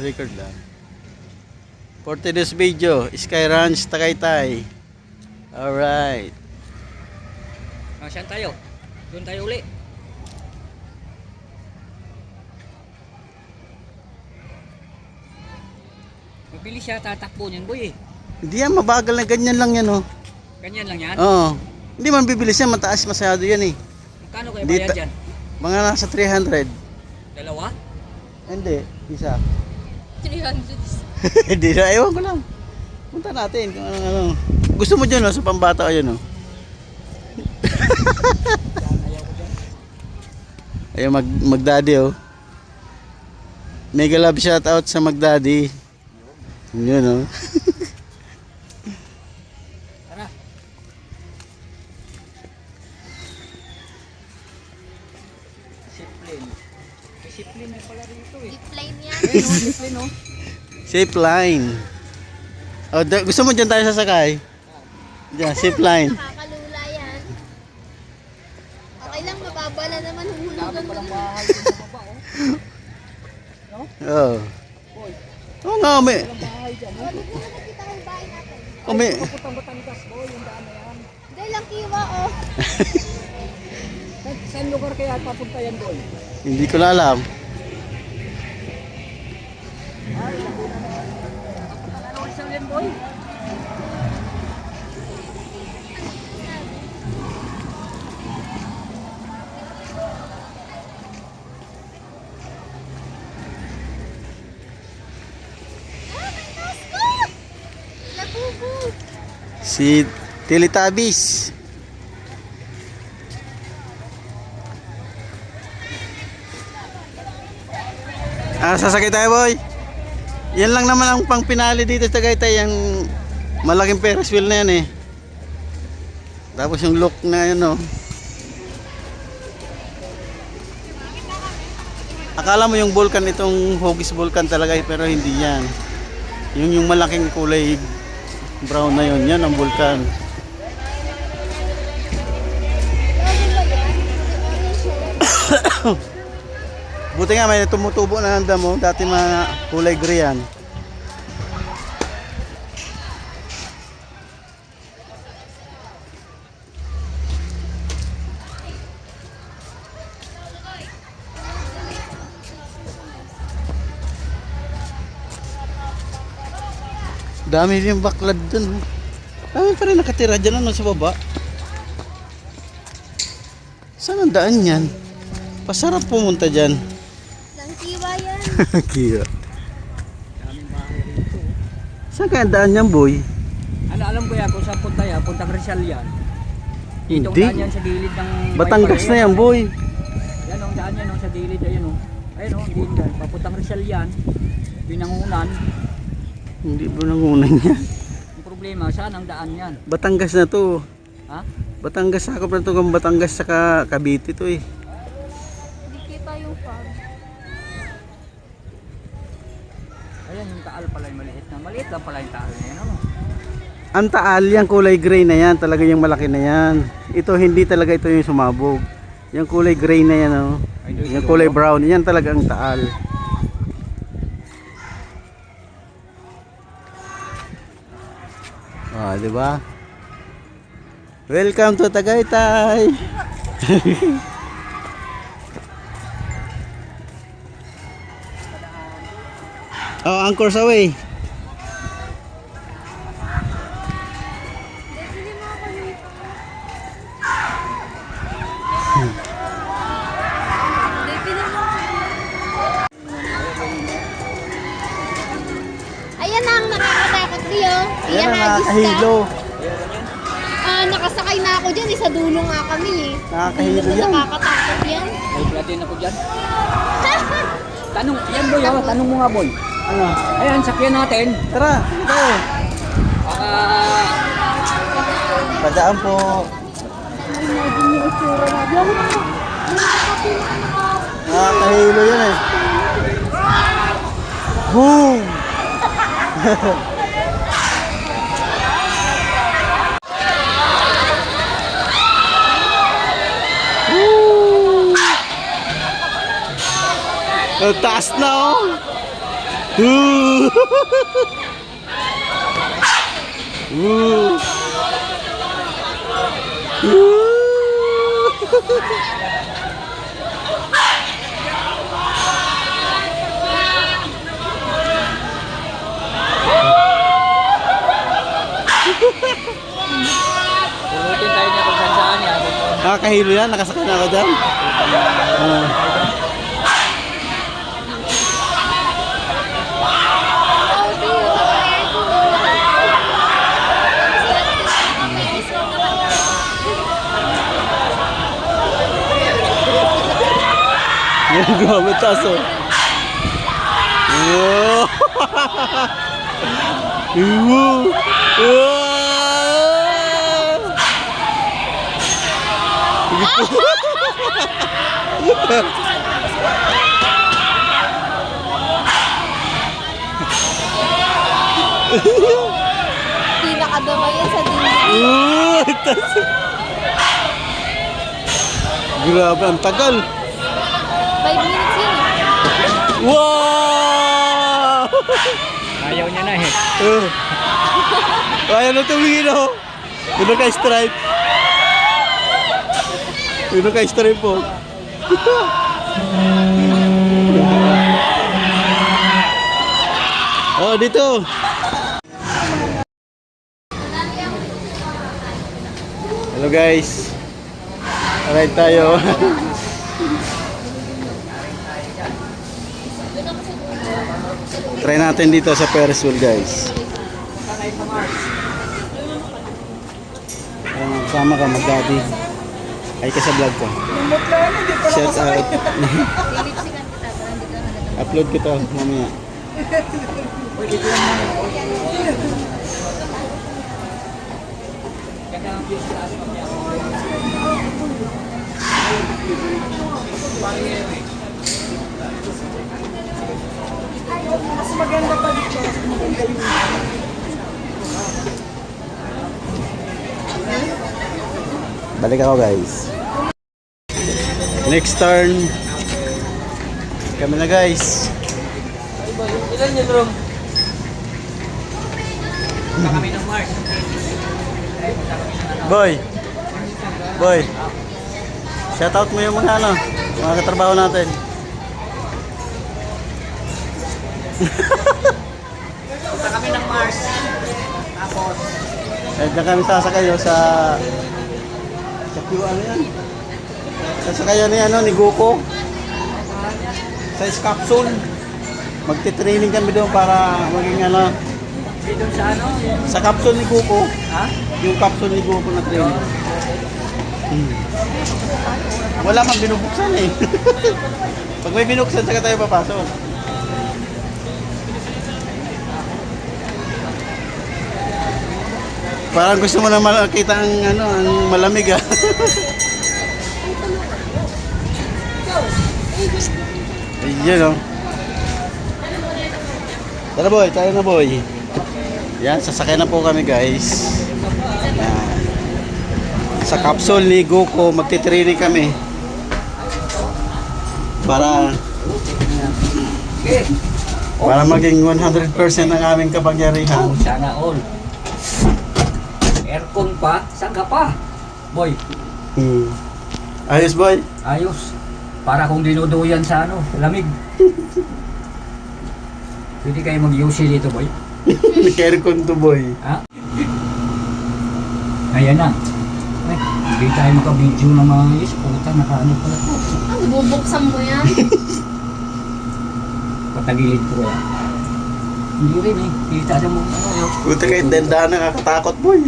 record lang. For today's video, Sky Ranch, Tagaytay. Alright. Saan tayo? Doon tayo uli. Mabilis siya tatakbo niyan, boy eh. Hindi yan, mabagal na ganyan lang yan, oh. Ganyan lang yan? Oo. Hindi man bibilis yan, mataas masyado yan, eh. Magkano kayo Hindi bayad dyan? Mga nasa 300. Dalawa? Hindi, isa. 300. Hindi na, ewan ko lang. Punta natin kung ano. Gusto mo dyan, oh, sa pambata, ayun, oh. Ayun, mag-daddy, oh. Mega love shout out sa mag-daddy. Yun, oh. Tara. Zipline. May zipline na pala rito eh. Zipline yan. Ayun oh, zipline oh. Safe line. Oh, gusto mo dyan tayo sasakay? Diyan, safe line. Nakakalula yan. Okay lang, mababala naman Dami hulugan mo. palang bahay dun sa baba oh. Oo. Boy, Oo nga, may. palang bahay dyan. Oh. Hindi ko nakita ko yung bahay natin. May. Puputang Batangas boy, yung daan na yan. Hindi lang kiwa, oh. Saan lugar kaya papunta yan boy? Hindi ko na alam. Ay, Laguna na. Papunta na naman siya yan boy. Ah, may mascot! Labubu! Si Teletubbies. Sasakay tayo, boy. Yan lang naman ang pang pinali dito sa Tagaytay, yung malaking Ferris wheel na yan, eh. Tapos yung look na yun, oh. Akala mo yung vulkan, itong Hugis Vulcan talaga, pero hindi yan. Yung malaking kulay brown na yun, yan ang vulkan. Buti nga may tumutubo na ng damo, dati mga kulay gray yan. Dami din baklad dun. Dami pa rin nakatira dyan, ano, sa baba. Saan ang daan yan? Pasarap pumunta dyan. Lang kiwa yan. Kira. Daming bahay rito. Saan kaya daan yan, boy? Alam ko yan kung saan punta yan, puntang Rizal yan. Dito ang Hindi. daan yan sa gilid ng Batangas na yan, boy. Yan ang daan yan oh, sa gilid, ayun oh. Ayun oh, gilid yan. Papuntang Rizal yan. Binangunan. Hindi ba nangunan yan? Ang problema, saan ang daan yan? Batangas na to. Ha? Batangas, sakop na to kung Batangas saka Cavite to, eh. Hindi kita yung farm. Ayan yung taal pala yung maliit na. Maliit lang pala yung taal na yan. Ano? Ang taal yan, kulay gray na yan. Talaga yung malaki na yan. Ito, hindi talaga ito yung sumabog. Yung kulay gray na yan, oh. Yung kulay brown, yan talaga ang taal. Ah, di ba? Welcome to Tagaytay. Oh, Anchor's Away. Hindi mo ako nito. Hindi, pinin mo ako. Ayan na ang nakakatakot, Leo. Yan ang Ihahagis ka. nakakahilo. Nakasakay na ako dyan. Sa dulo nga kami eh. Nakakahilo Hindi yan. mo nakakatakot yan. May platin ako dyan. Tanong, yan boy oh, tanong mo nga boy. Ano? Ayan, sakyan natin. Tara, tayo. Baka, Padaan po. Imagine yung itsura na. Yung Nakakahilo yan, eh. Boom! Taas na, oh. Ooh. Ooh. Pulutin tayo niya kung saan yan. Nakakahilo yan, nakasakay na ako dyan. Ah. Yan, gumamit taso. Oh. Wow. Pinakadamay yan sa dingding. Grabe, ang tagal. 5 minutes yun eh. Wow! Ayaw niya na eh. Ayaw na tumingin ako. Yun ka stripe. Yun ka stripe po. Oh, dito. Hello guys. Alright tayo. Try natin dito sa Ferris wheel guys. Sama ka mag-daddy. Ay ka sa vlog ko. Shout out. Upload ko to mamaya. Mas maganda pa dito. Balik ako guys. Next turn. Kami na guys. Ilan yun, Rom? Punta kami ng Mars. Boy. Boy. Shout out mo yung mga mga katrabaho natin. Punta kami ng Mars. Tapos, Diyan kami sasakayo sa ano yan? Sasakayo ni Goku. Sa capsule. Magte-training kami doon para maging dito sa ano? sa capsule ni Goku. Ha? Yung capsule ni Goku na training. Wala kang binubuksan eh. Pag may binuksan, saka tayo papasok. Parang gusto mo na makita ang ang malamig ah. Ayun oh. Tara boy, tayo na boy. Yan, sasakay na po kami guys. Yan. Sa capsule ni Goku, magtitraining kami. Para maging 100% ang aming kapangyarihan. Sana all. Aircon pa? Saan ka pa? Boy, Ayos boy. ayos. Para kung dinuduyan sa lamig. Pwede kayo mag-UC dito, boy. Aircon to boy. Ha? Ayan na. Ay, hindi tayo maka-video ng mga is. Puta, nakaano pala to. Ang bubuksan mo yan. Patagilid ko kaya. Hindi rin eh. Kita mo yun. Buti kahit dandahan nakakatakot boy.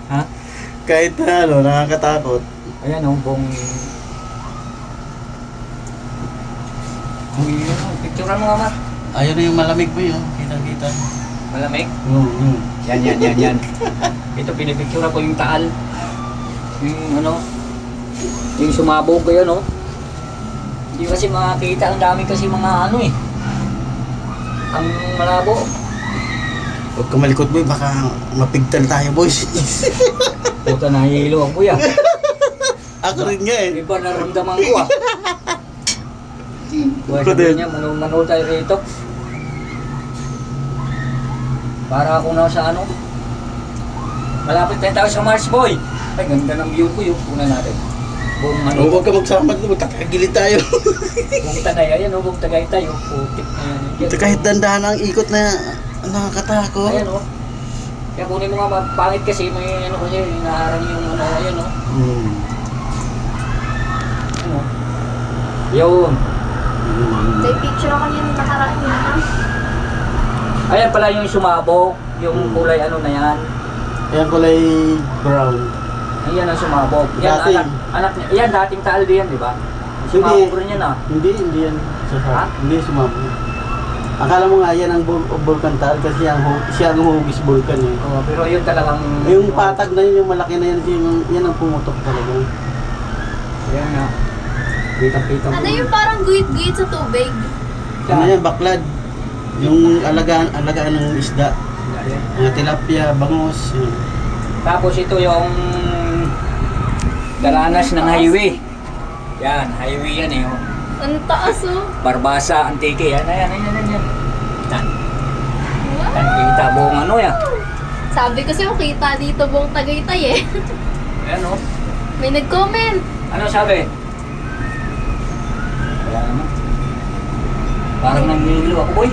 Ha? Kahit nakakatakot. Ayan o, buong... Picturean mo nga, Mat. Ayun na yung malamig boy oh. Kita-kita. Malamig. Oo. Yan. Ito, pinipicturean ko yung taal. Yung sumabog ko yan, oh. Hindi kasi makakita. Ang dami kasi mga ang malabo. Huwag ka malikot boy, baka mapigtal tayo boys. Puta, nahihilo ang kuya. Ako rin nga eh. Iba naramdaman ko, ah. Buhay Ako sabi din. niya, manul tayo rito. Para ako nasa ano. Malapit na tayo sa Mars, boy. Ay, ganda ng view ko yung una natin. Buong ano. Huwag ka magsama dito, magkakagilid tayo. Buong Tanay, ayan o, buong Tagaytay o. Putik na yan. Ito kahit dandahan ang ikot na nakakatakot. Ayan o. Kaya kunin mo nga, pangit kasi may ano kasi, hinaharang yung ano, ayan o. Ano? Yun. May picture ako niya nung nakaraan yun. Ayan pala yung sumabog, yung kulay ano na yan. Ayan kulay brown. Ayan ang sumabog. Yan, Dating. anak niya. Yan, dating Taalde yan, di ba? Sumabog rin yan ah. Hindi yan. Ha? Hindi sumabog. Akala mo nga yan ang vulkan tal kasi siya ang hugis vulkan eh. Oo, pero yun talagang... Yung patag na yun, yung malaki na yan, yan ang pumutok talaga. Yan nga. Kitang-kitang. Ano yung parang guhit-guhit sa tubig? Ano yan, baklad. Yung alagaan ng isda. Yan. Mga tilapia, bangus. Yun. Tapos ito yung dalanas ng highway. Yan, highway yan eh. Oh. Ang taas oh. Barbasa, Antique. Yan. Yan. Wow! Kita buong ano yan. Sabi ko sa'yo, kita dito buong Tagaytay eh. Yan oh. May nag-comment. Ano sabi? Wala naman. Parang nanghihilo ako, boy.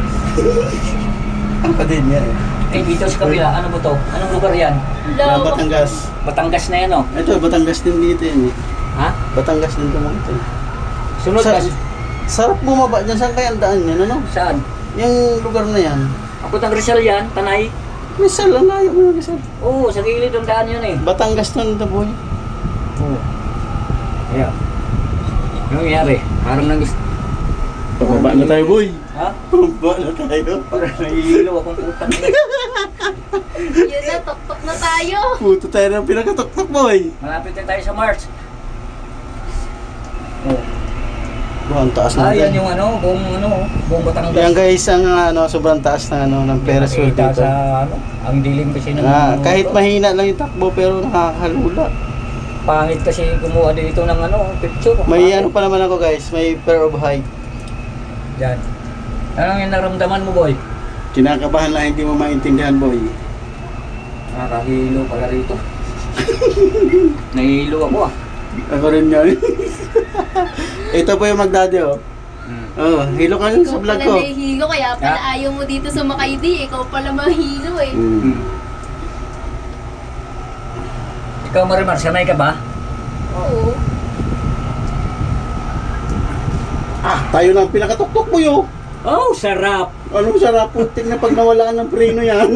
Ang pa din yan eh. Eh, dito sa kabila, ano ba to? Anong lugar yan? Hello. Batangas. Batangas na yan, oh. Ito, Batangas din dito yan eh. Ha? Batangas din ito mga ito. Sunod Sa- ka. Sarap bumaba dyan. Saan kaya ang daan yan, ano? Saan? Yung lugar na yan. Ako tang Rizal yan, Tanay. Rizal, ang layo mo yung Rizal. Oo, sa gilid ng daan yun eh. Batangas na nito, boy. Oo. Ayan. Ano nangyari? Parang nang... Pababa na tayo, boy. Ha? Pababa na tayo. Parang nahihilo akong putang ina. Yun na, tok-tok na tayo. Puto tayo ng pinakatok-tok, boy. Malapit na tayo sa Mars. Oh. Buwan, ang taas Ah, yan natin. yung ano, buong Batangas. Yan guys, ang sobrang taas na ng Ferris wheel Nakita dito. sa ano, ang dilim kasi ng Kahit mahina lang yung takbo pero nakakahalula. pangit kasi kumuha dito ng ano, picture. May ano pa naman ako guys, may pair of height. Yan. Anong yung naramdaman mo, boy? Kinakabahan lang hindi mo maintindihan, boy. Nakakahilo pala rito. Nahihilo ako ah. Ako rin yan. Ito po yung magdadi oh. Oh, hilo ka sa Ikaw vlog pala ko. nahihilo, kaya pala ayaw mo dito sumakay di. Ikaw pala mahilo eh. Mm. Ikaw, Marimar, sanay ka ba? Oo. Tayo na ang pinakatuktok mo yo. Oh, sarap! Anong sarap putik na pag nawalaan ng preno yan.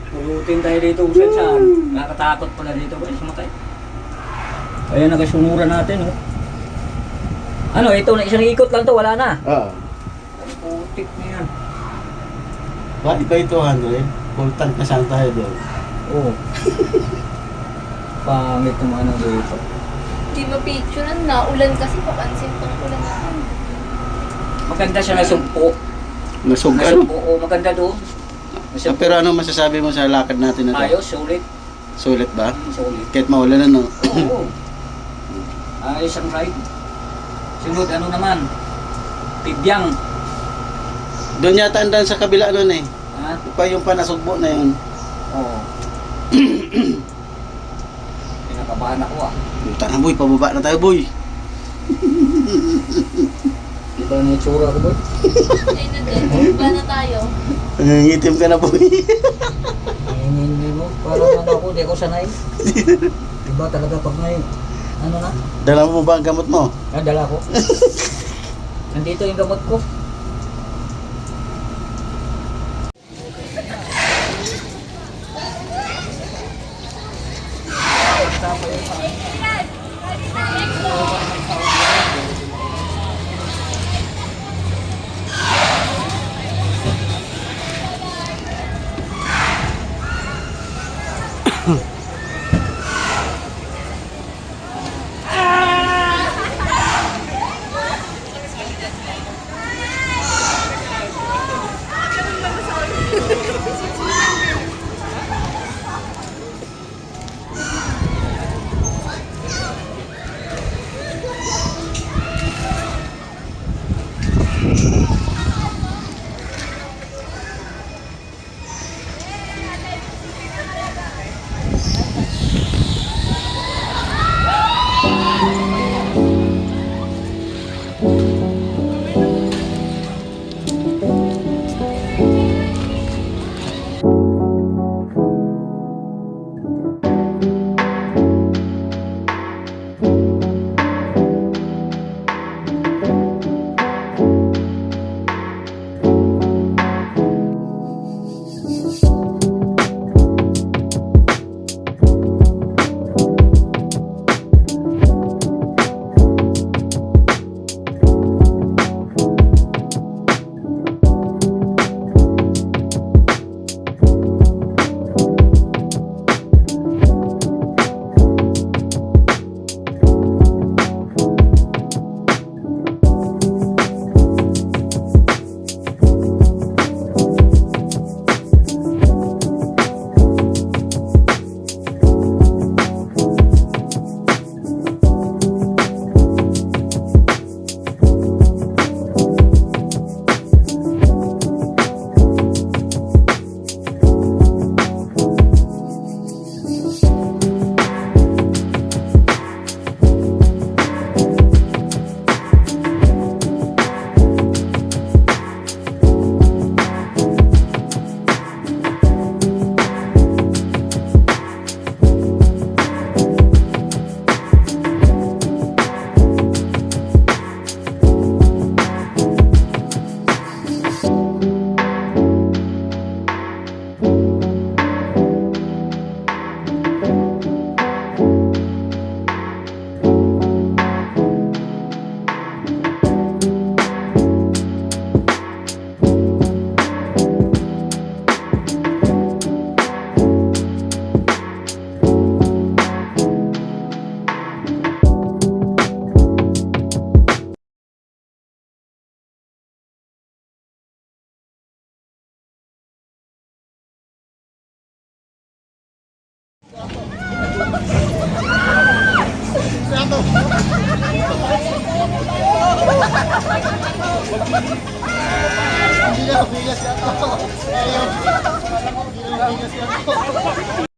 Pulutin tayo dito kung saan. Nakakatakot pala dito, boy, sumakay. Ayan, nakasunuran natin, oh. Ano, ito na isang ikot lang to, wala na. Ah. Ay, putik na yan. Bakit ba ito 200? Full tank na saan tayo doon? Oo. Pangit ng ano dito. Hindi mapicturean na. Ulan kasi, papansin tong ulan natin. Maganda siya nasugpo. Nasug ano? Nasugpo, oo, maganda doon. Pero ano masasabi mo sa lakad natin na to? Ayos, sulit. Sulit ba? Sulit. Kahit maulan ano? Oo. Ayos ang ride. Sunod, ano naman? Tibyang. Doon yata andan sa kabila nun eh. Ha? Pa yung panasugbo na yun. Oo. Pinakabahan ako ah. Puta na boy, pababa na tayo boy. Iba na yung tsura ko, boy. Ayun na din. Ba na tayo? Nangingitim ka na boy. Hindi mo. Parang ano ako, di ako sanay. Iba talaga pag may, ano na? Dala mo ba ang gamot mo? Dala ko. Nandito yung gamot ko. Bigas yan to. Ayun.